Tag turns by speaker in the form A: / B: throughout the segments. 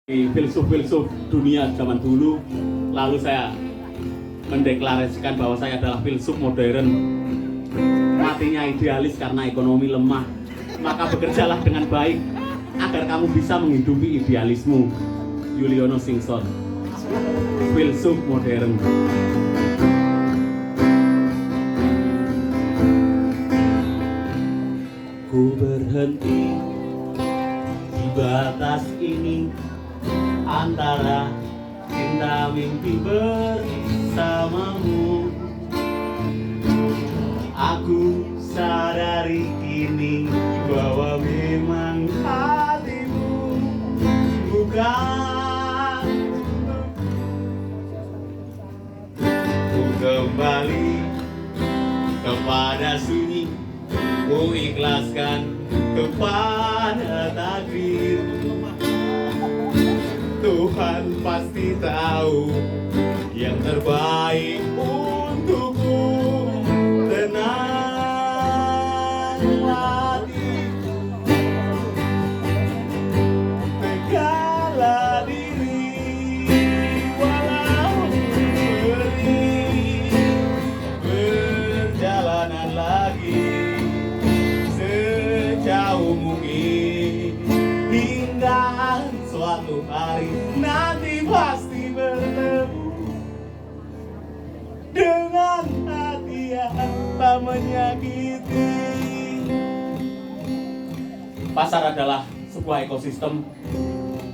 A: filsuf-filsuf dunia zaman dulu, lalu saya mendeklarasikan bahwa saya adalah filsuf modern. Matinya idealis karena ekonomi lemah, maka bekerjalah dengan baik agar kamu bisa menghidupi idealismu. Yuliono Singson, filsuf modern. Ku berhenti di batas ini antara cinta mimpi bersamamu. Aku sadari kini bahwa memang hatimu bukan. Ku kembali kepada sunyi, ku ikhlaskan kepada takdir. Tuhan pasti tahu yang terbaik untukku. Tenang hati, tegaklah diri, walau beri perjalanan lagi sejauh mungkin, hingga suatu hari nanti pasti bertemu dengan hati yang tak menyakiti. Pasar adalah sebuah ekosistem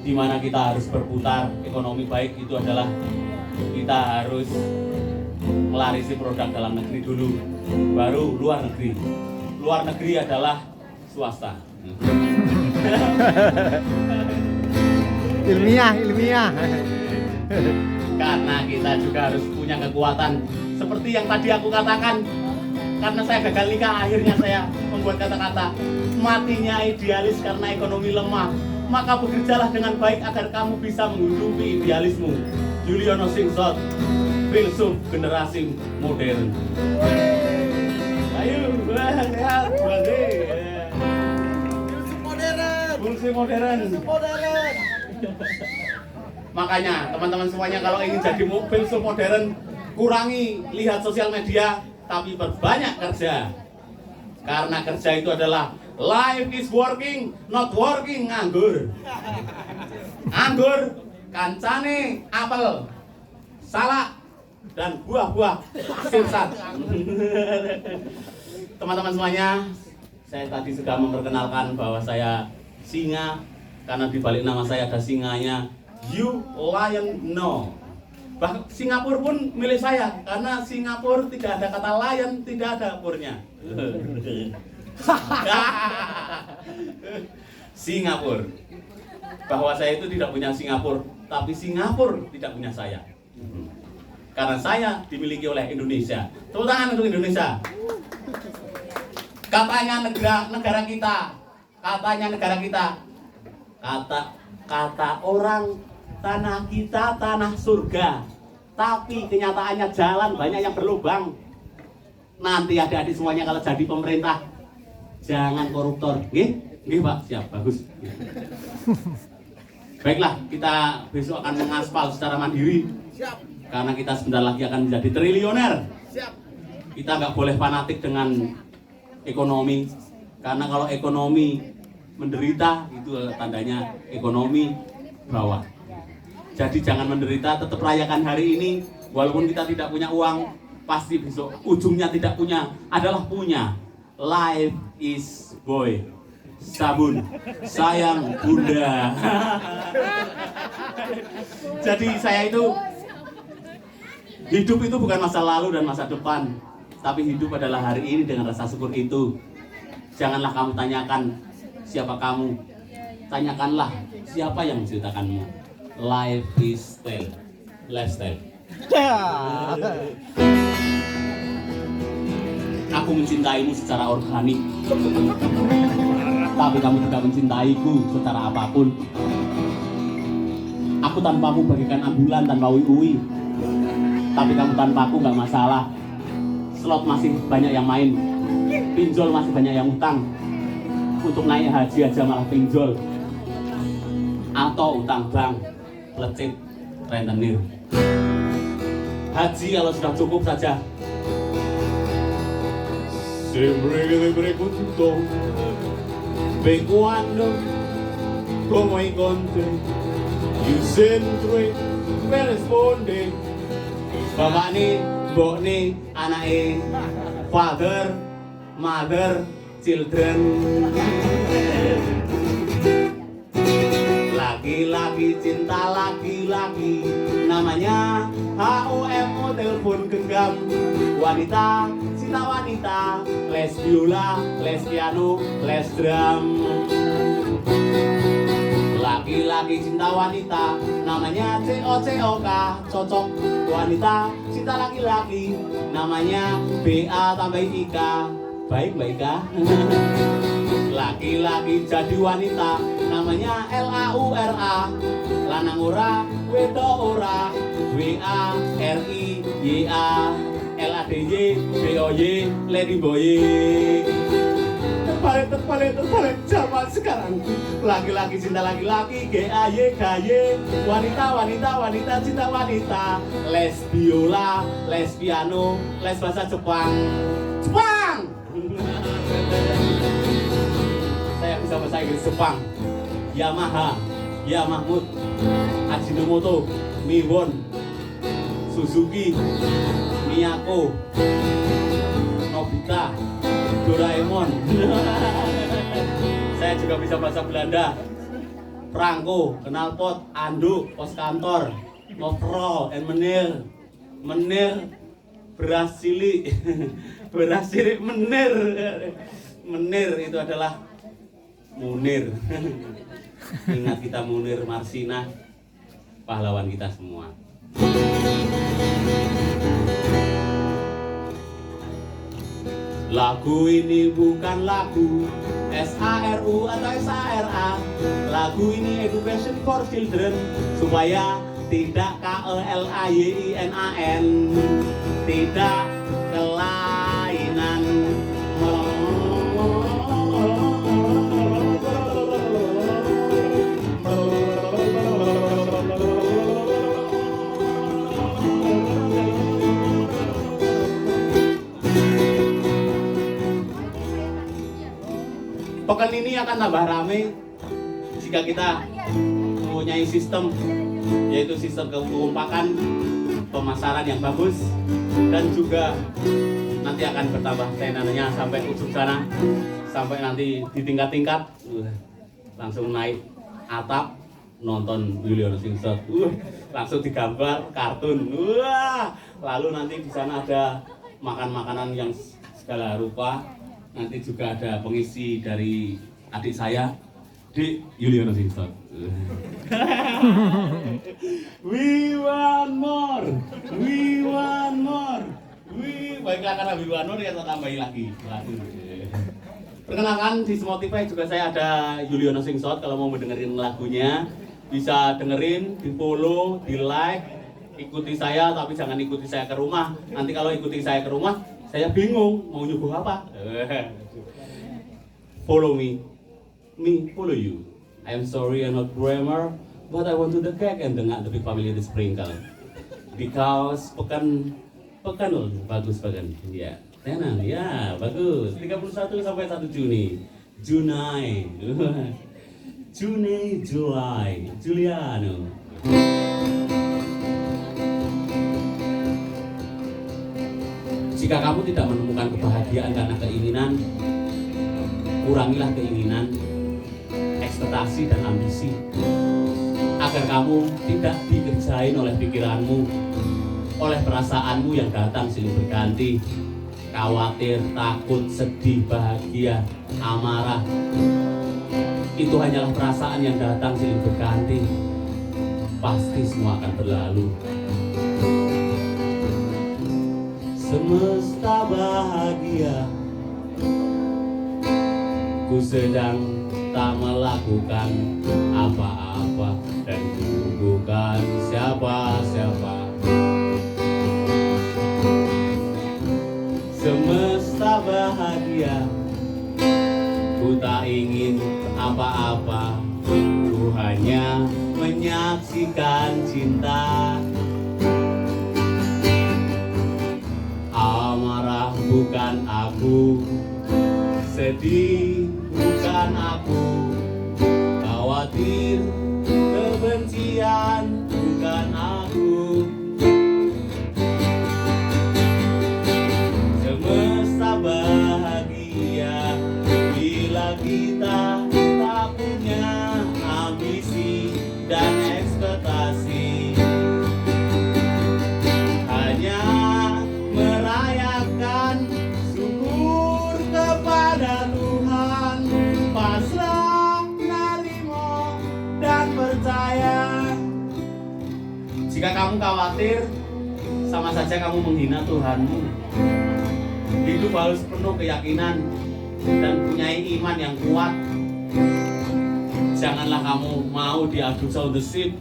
A: di mana kita harus berputar. Ekonomi baik itu adalah kita harus melarisi produk dalam negeri dulu, baru luar negeri. Luar negeri adalah swasta.
B: ilmiah.
A: Karena kita juga harus punya kekuatan seperti yang tadi aku katakan. Karena saya gagal nikah, akhirnya saya membuat kata-kata matinya idealis karena ekonomi lemah, maka bekerjalah dengan baik agar kamu bisa menghidupi idealismu. Yuliono Singson, filsuf generasi modern. Ayo, lihat, filsuf modern. Makanya teman-teman semuanya kalau ingin jadi filsuf modern, kurangi lihat sosial media, tapi berbanyak kerja. Karena kerja itu adalah life is working, not working. Nganggur kancane apel, salak, dan buah-buah sirsat. Teman-teman semuanya, saya tadi sudah memperkenalkan bahwa saya singa, karena di balik nama saya ada singanya. You lion no. Bahkan Singapura pun milik saya, karena Singapura tidak ada kata lion, tidak ada purnya. Singapura. Bahwa saya itu tidak punya Singapura, tapi Singapura tidak punya saya. Karena saya dimiliki oleh Indonesia. Tepuk tangan untuk Indonesia. Katanya negara kita. Kata orang tanah kita tanah surga, tapi kenyataannya jalan banyak yang berlubang. Nanti adik-adik semuanya kalau jadi pemerintah, jangan koruptor. Nggih Pak, siap, bagus. Baiklah, kita besok akan mengaspal secara mandiri. Siap. Karena kita sebentar lagi akan menjadi triliuner. Siap. Kita nggak boleh fanatik dengan ekonomi, karena kalau ekonomi menderita itu tandanya ekonomi bawah. Jadi jangan menderita, tetap rayakan hari ini. Walaupun kita tidak punya uang, pasti besok ujungnya tidak punya adalah punya. Life is boy. Sabun sayang bunda. Jadi saya itu, hidup itu bukan masa lalu dan masa depan, tapi hidup adalah hari ini dengan rasa syukur itu. Janganlah kamu tanyakan siapa kamu, tanyakanlah siapa yang menciptakanmu. Life is lifestyle. Aku mencintaimu secara organik, tapi kamu tidak mencintaiku secara apapun. Aku tanpamu bagaikan ambulan tanpa ui-ui, tapi kamu tanpaku nggak masalah. Slot masih banyak yang main, pinjol masih banyak yang utang. Untuk naik haji aja malah pinjol. atau utang bank, lecit, rentenir. Haji kalau sudah cukup saja. Berikut itu, beguando, como encontré, you centre, me responde. Bapak ni, mbok ni, anake, father, mother, children. Laki-laki cinta laki-laki, namanya HOMO telepon genggam. Wanita cinta wanita, les biola, les piano, les drum. Laki-laki cinta wanita, namanya COCOK, cocok. Wanita cinta laki-laki, namanya BA tambah IKA, baik Mbak Ika. Laki-laki jadi wanita, namanya LAURA, lanang ora, wedok ora, WA, RI, YA, LADY, BOY, Lady Boy. Terbalik zaman sekarang. Laki-laki cinta laki-laki, GAY, wanita cinta wanita, les biola, les piano, les bahasa Jepang. Saya bisa bahasa Inggris Jepang. Yamaha, Yamahmut, Ajinomoto, Miwon, Suzuki, Miyako, Nobita, Doraemon. Saya juga bisa bahasa Belanda. Prangko, knalpot, anduk, pos kantor, novrol, and menir, beras cilik, menir itu adalah Munir. Ingat kita Munir Marsina, pahlawan kita semua. Lagu ini bukan lagu SARU atau SARA. Lagu ini education for children, supaya tidak KELAYINAN, tidak kelainan. Pekan ini akan tambah ramai jika kita mempunyai sistem, yaitu sistem kekompakan, pemasaran yang bagus, dan juga nanti akan bertambah tenaga sampai ujung sana, sampai nanti di tingkat-tingkat langsung naik atap nonton Juliana Singset, langsung digambar kartun, lalu nanti di sana ada makan-makanan yang segala rupa. Nanti juga ada pengisi dari adik saya, Dik Juliana Singset. We want more. Baiklah, karena we want more ya saya tambahin lagi. Perkenalkan, di Spotify juga saya ada Juliana Singset. Kalau mau mendengarin lagunya bisa dengerin, di follow, di like, ikuti saya, tapi jangan ikuti saya ke rumah. Nanti kalau ikuti saya ke rumah, saya bingung mau nyuguh apa. Follow me follow you. I'm sorry I'm not grammar, but I want to the cake and the big family the sprinkle. Because pekan loh, bagus pekan. Ya, tenang ya, bagus. 31 sampai 1 Juni. Junai, Julai, Juliano. Jika kamu tidak menemukan kebahagiaan karena keinginan, kurangilah keinginan, ekspektasi dan ambisi, agar kamu tidak dikerjain oleh pikiranmu, oleh perasaanmu yang datang silih berganti, khawatir, takut, sedih, bahagia, amarah. Itu hanyalah perasaan yang datang silih berganti. Pasti semua akan berlalu. Semesta bahagia, ku sedang tak melakukan apa-apa dan ku bukan siapa-siapa. Semesta bahagia, ku tak ingin apa-apa, ku hanya buktikan cinta. Amarah bukan aku, sedih bukan aku, khawatir kebencian bukan aku. Semesta bahagia bila kita tak punya ambisi dan ekspektasi, hanya merayakan syukur kepada Tuhan, pasrah, narimo, dan percaya. Jika kamu khawatir, sama saja kamu menghina Tuhanmu. Hidup harus penuh keyakinan dan punya iman yang kuat. Janganlah kamu mau diadu sound the sheep,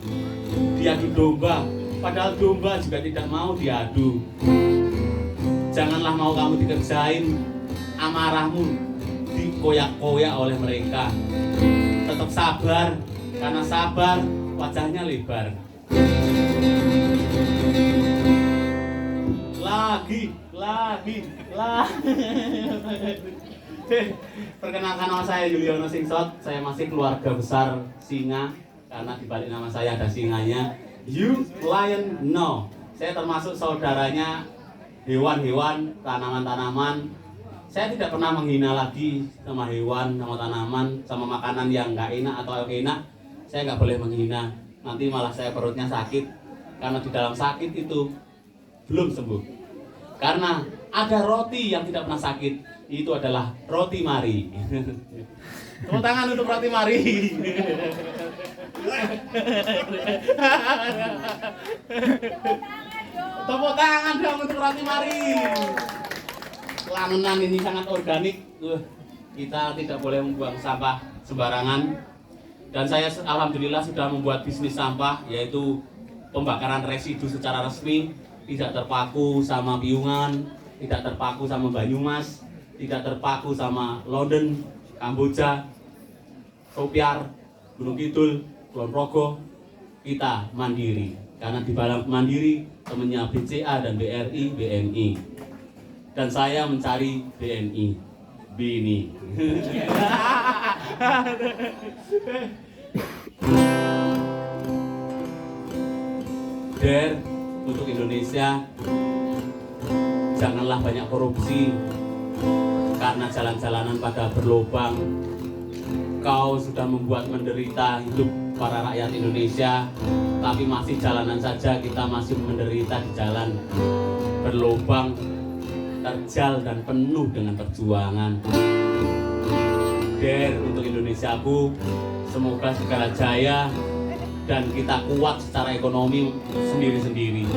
A: diadu domba, padahal domba juga tidak mau diadu. Janganlah mau kamu dikerjain, amarahmu dikoyak-koyak oleh mereka. Tetap sabar, karena sabar wajahnya lebar. Lagi. Perkenalkan, nama saya Yuliono Singsot. Saya masih keluarga besar singa, karena di balik nama saya ada singanya. You lion no. Saya termasuk saudaranya hewan-hewan, tanaman-tanaman. Saya tidak pernah menghina lagi sama hewan, sama tanaman, sama makanan yang nggak enak atau enak. Saya nggak boleh menghina. Nanti malah saya perutnya sakit, karena di dalam sakit itu belum sembuh. Karena ada roti yang tidak pernah sakit, itu adalah roti mari. Tepuk tangan untuk roti mari. Tepuk tangan dong untuk roti mari. Lamunan ini sangat organik. Kita tidak boleh membuang sampah sembarangan. Dan saya alhamdulillah sudah membuat bisnis sampah, yaitu pembakaran residu secara resmi. Tidak terpaku sama Piungan, tidak terpaku sama Banyumas, tidak terpaku sama London, Kamboja, Sopiar, Gunung Kidul, Kulon Progo. Kita mandiri, karena di balik mandiri temannya BCA dan BRI, BNI. Dan saya mencari BNI, Bini. Dare untuk Indonesia, janganlah banyak korupsi, karena jalan-jalanan pada berlubang. Kau sudah membuat menderita hidup para rakyat Indonesia, tapi masih jalanan saja, kita masih menderita di jalan berlubang, terjal dan penuh dengan perjuangan. Dare untuk Indonesiaku, semoga segala jaya dan kita kuat secara ekonomi sendiri-sendiri.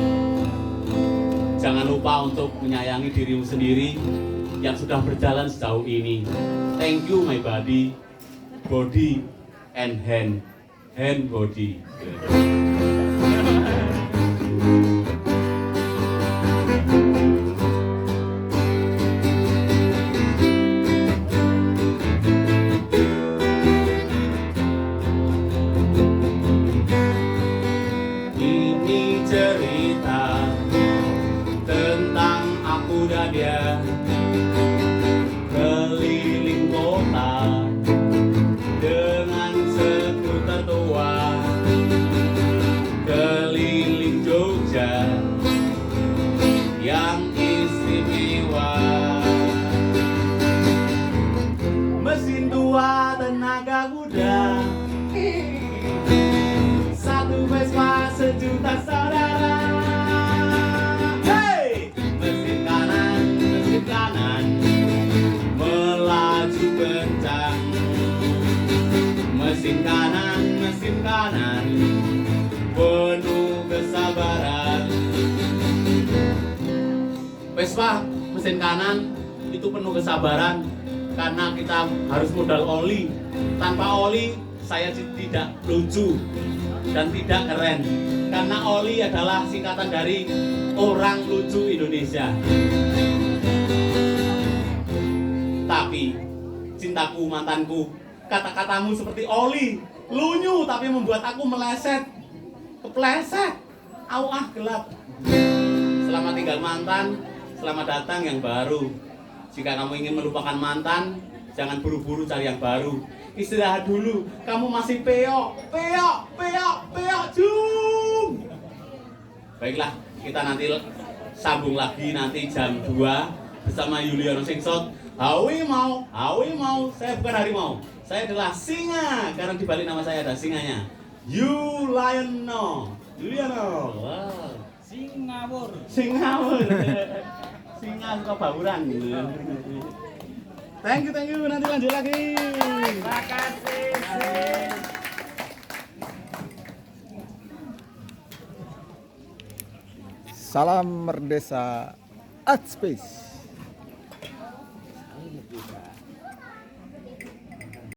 A: Jangan lupa untuk menyayangi dirimu sendiri yang sudah berjalan sejauh ini. Thank you my body, body and hand body. Keliling kota dengan skuter tua, keliling Jogja yang istimewa. Mesin tua tenaga muda, satu Vespa sejuta saudara. Melaju kencang, mesin kanan, penuh kesabaran. Vespa mesin kanan itu penuh kesabaran, karena kita harus modal oli. Tanpa oli saya tidak lucu dan tidak keren, karena oli adalah singkatan dari orang lucu Indonesia. Tapi cintaku, mantanku, kata-katamu seperti oli, lunyu tapi membuat aku meleset. Kepleset. Gelap. Selamat tinggal mantan, selamat datang yang baru. Jika kamu ingin melupakan mantan, jangan buru-buru cari yang baru. Istirahat dulu, kamu masih peok, jum. Baiklah, kita nanti sambung lagi nanti jam 2 bersama Yuliano Singsot. Hawi mau, saya bukan harimau. Saya adalah singa, karena di balik nama saya ada singanya. Yuliano. Wow.
B: Singawur.
A: Singa suka bauran. Thank you, nanti lanjut lagi.
B: Terima kasih.
C: Salam Merdesa Art Space.